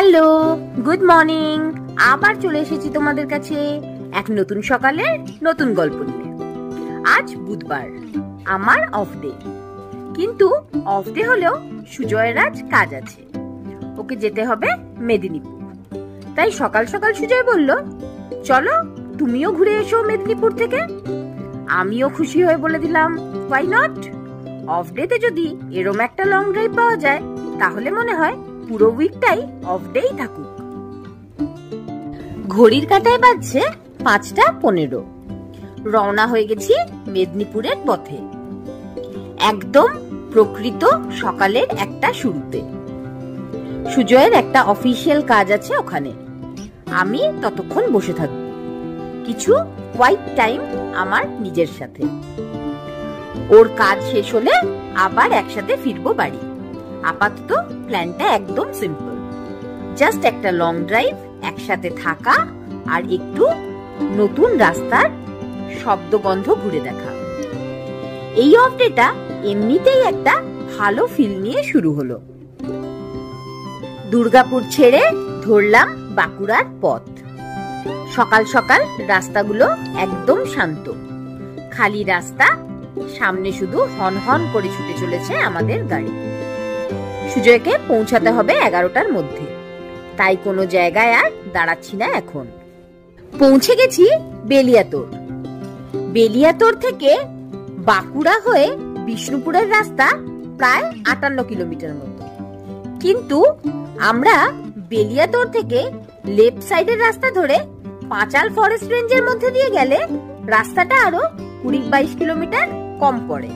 Hello, good morning. আবার চলে এসেছি তোমাদের কাছে এক নতুন সকালের নতুন গল্প নিয়ে। আজ বুধবার, আমার অফ ডে। কিন্তু অফ ডে হলেও সুজয়ের আজ কাজ আছে, ওকে যেতে হবে মেদিনীপুর। তাই সকাল সকাল সুজয় বলল, চলো তুমিও ঘুরে এসো মেদিনীপুর থেকে। আমিও খুশি হয়ে বলে দিলাম, ওয়াই নট। অফ ডেতে যদি এরম একটা লং ড্রাইভ পাওয়া যায় তাহলে মনে হয় পুরো উইকটাই অফ ডেই থাকুক। ঘড়ির কাঁটায় বাজছে 5:15। রওনা হয়ে গেছি মেদিনীপুরের পথে, একদম প্রকৃত সকালের একটা শুরুতে। সুজয়ের একটা অফিসিয়াল কাজ আছে ওখানে, আমি ততক্ষণ বসে থাকব, কিছু কোয়াইট টাইম আমার নিজের সাথে। ওর কাজ শেষ হলে আবার একসাথে ফিরবো বাড়ি। আপাতত প্ল্যানটা একদম সিম্পল, জাস্ট একটা লং ড্রাইভ, একসাথে থাকা আর একটু নতুন রাস্তার শব্দগন্ধ ঘুরে দেখা। এই অফ ডেটা এমনিতেই একটা ভালো ফিল নিয়ে শুরু হলো। দুর্গাপুর ছেড়ে ধরলাম বাঁকুড়ার পথ। সকাল সকাল রাস্তাগুলো একদম শান্ত, খালি রাস্তা, সামনে শুধু হন হন করে ছুটে চলেছে আমাদের গাড়ি। সুজয়কে পৌঁছাতে হবে 11টার মধ্যে, তাই কোনো জায়গায় আর দাঁড়াচ্ছি না এখন। পৌঁছে গেছি বেলিয়াতোড়। বেলিয়াতোড় থেকে বাঁকুড়া হয়ে বিষ্ণুপুরের রাস্তা প্রায় 58 কিলোমিটার মতো। কিন্তু আমরা বেলিয়াতোড় থেকে লেফট সাইডের রাস্তা ধরে পাঁচাল ফরেস্ট রেঞ্জের মধ্যে দিয়ে গেলে রাস্তাটা আরো 20-22 কিলোমিটার কম পড়ে।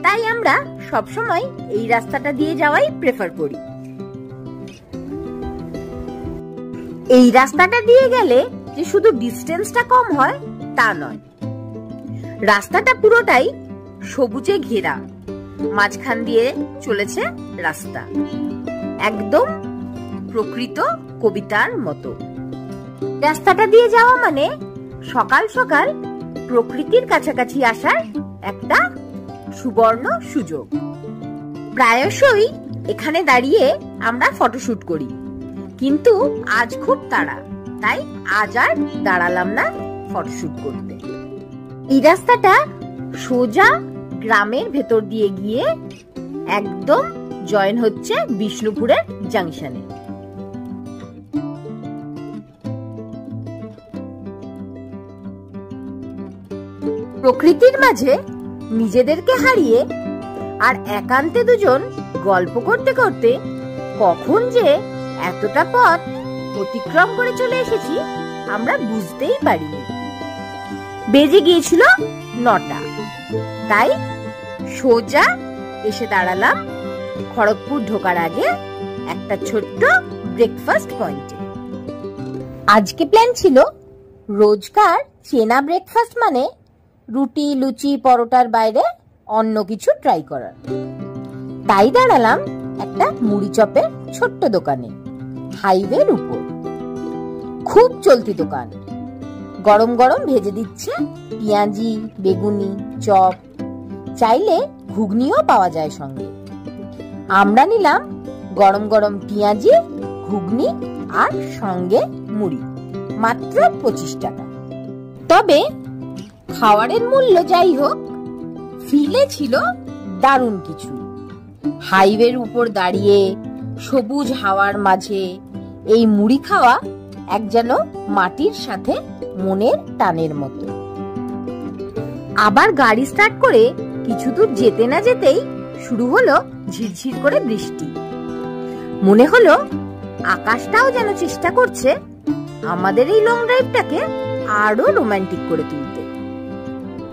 তাই আমরা সবসময় এই রাস্তাটা দিয়ে যাওয়াই প্রেফার করি। এই রাস্তাটা দিয়ে গেলে যে শুধু ডিস্টেন্সটা কম হয় তা নয়, রাস্তাটা পুরোটাই সবুজে ঘেরা, মাঝখান দিয়ে চলেছে রাস্তা, একদম প্রকৃত কবিতার মতো। রাস্তাটা দিয়ে যাওয়া মানে সকাল সকাল প্রকৃতির কাছাকাছি আসার একটা সুবর্ণ সুযোগ। প্রায়শই এখানে দাঁড়িয়ে আমরা ফটোশুট করি, কিন্তু আজ খুব তাড়া, তাই আজ আর দাঁড়ালাম না ফটোশুট করতে। এই রাস্তাটা সোজা গ্রামের ভেতর দিয়ে গিয়ে একদম জয়েন হচ্ছে বিষ্ণুপুরের জাংশনে। প্রকৃতির মাঝে নিজেদেরকে হারিয়ে আর একান্তে দুজন গল্প করতে করতে কখন যে এতটা পথ অতিক্রম করে চলে এসেছি আমরা বুঝতেই পারিনি। বেজে গিয়েছিল 9টা, তাই সোজা এসে দাঁড়ালাম খড়গপুর ঢোকার আগে একটা ছোট্ট ব্রেকফাস্ট পয়েন্টে। আজকে প্ল্যান ছিল রোজকার চেনা ব্রেকফাস্ট মানে রুটি, লুচি, পরোটার বাইরে অন্য কিছু ট্রাই করার। তাই দাঁড়ালাম একটা মুড়ি চপের ছোট্ট দোকানে, হাইওয়ের উপর। খুব চলতি দোকান, গরম গরম ভেজে দিচ্ছে পেঁয়াজি, বেগুনি, চপ, চাইলে ঘুগনিও পাওয়া যায় সঙ্গে। আমরা নিলাম গরম গরম পেঁয়াজি, ঘুগনি আর সঙ্গে মুড়ি, মাত্র 25 টাকা। তবে খাওয়ারের মূল্য যাই হোক, ফিলে ছিল দারুণ কিছু। হাইওয়ের উপর দাঁড়িয়ে সবুজ হাওয়ার মাঝে এই মুড়ি খাওয়া এক যেন মাটির সাথে মনের টানের মতো। আবার গাড়ি স্টার্ট করে কিছু দূর যেতে না যেতেই শুরু হলো ঝিরঝির করে বৃষ্টি। মনে হলো আকাশটাও যেন চেষ্টা করছে আমাদের এই লং ড্রাইভটাকে আরো রোমান্টিক করে তুলতে।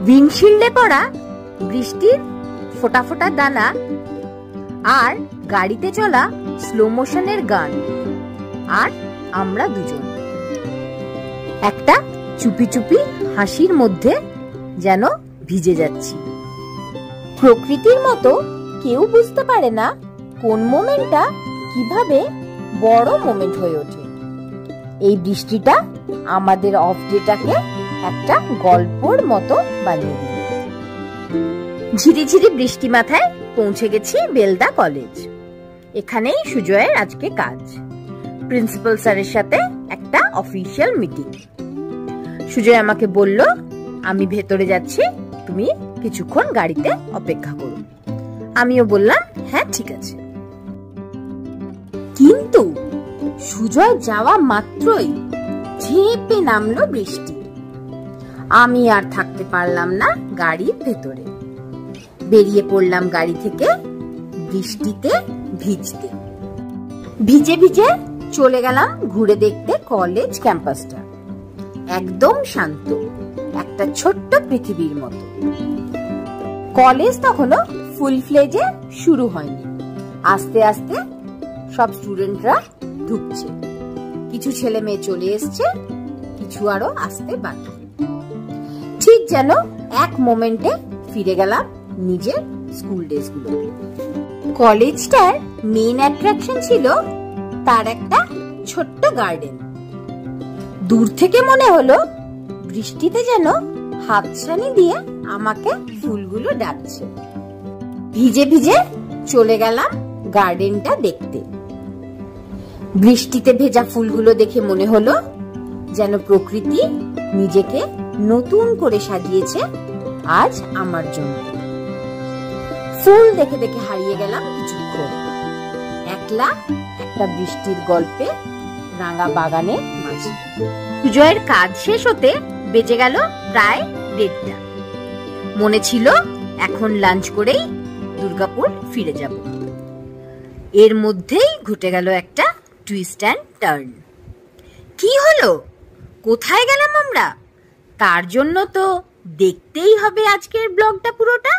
উইন্ডশিল্ডে পড়া বৃষ্টির ফোঁটা ফোঁটা দানা আর গাড়িতে চলা স্লো মোশনের গান, আর আমরা দুজন একটা চুপি চুপি হাসির মধ্যে যেন ভিজে যাচ্ছি। প্রকৃতির মতো কেউ বুঝতে পারে না কোন মোমেন্টটা কিভাবে বড় মোমেন্ট হয়ে ওঠে। এই বৃষ্টিটা আমাদের অফ ডেটাকে একটা গল্পর মতো বানিয়ে দিল। ঝিরি ঝিরি বৃষ্টি মাথায় পৌঁছে গেছি বেলদা কলেজ। এখানেই সুজয়ের আজকে কাজ। প্রিন্সিপাল স্যারের সাথে একটা অফিসিয়াল মিটিং। সুজয় আমাকে বলল, আমি ভেতরে যাচ্ছি, তুমি কিছুক্ষণ গাড়িতে অপেক্ষা করো। আমিও বললাম, হ্যাঁ ঠিক আছে। কিন্তু সুজয় যাওয়া মাত্রই ঝেঁপে নামলো বৃষ্টি। আমি আর থাকতে পারলাম না গাড়ির ভেতরে। বেরিয়ে পড়লাম গাড়ি থেকে বৃষ্টিতে ভিজতে। ভিজে ভিজে চলে গেলাম ঘুরে দেখতে কলেজ ক্যাম্পাসটা। একদম শান্ত, একটা ছোট্ট পৃথিবীর মতো। কলেজ তখনও ফুল ফ্লেজে শুরু হয়নি। আস্তে আস্তে সব স্টুডেন্টরা ঢুকছে। কিছু ছেলে মেয়ে চলে এসছে, কিছু আরো আসতে বাকি। ঠিক যেন এক মোমেন্টে ফিরে গেলাম নিজের স্কুল ডেজগুলো। কলেজটার মেইন অ্যাট্রাকশন ছিল তার একটা ছোট্ট গার্ডেন। দূর থেকে মনে হলো বৃষ্টিতে যেন হাতছানি দিয়ে আমাকে ফুলগুলো ডাকছে। ভিজে ভিজে চলে গেলাম গার্ডেনটা দেখতে। বৃষ্টিতে ভেজা ফুলগুলো দেখে মনে হলো যেন প্রকৃতি নিজেকে নতুন করে সাজিয়েছে আজ আমার জন্য। ফুল দেখে দেখে হারিয়ে গেলাম কিছুক্ষণ একলা একটা বৃষ্টির গল্পে রাঙা বাগানের মাঝে। সুজয়ের কাজ শেষ হতে বেজে গেল প্রায় 1:30। মনে ছিল এখন লাঞ্চ করেই দুর্গাপুর ফিরে যাব। এর মধ্যেই ঘটে গেল একটা টুইস্ট অ্যান্ড টার্ন। কি হলো, কোথায় গেলাম আমরা, তার জন্য তো দেখতেই হবে আজকের ব্লগটা পুরোটা।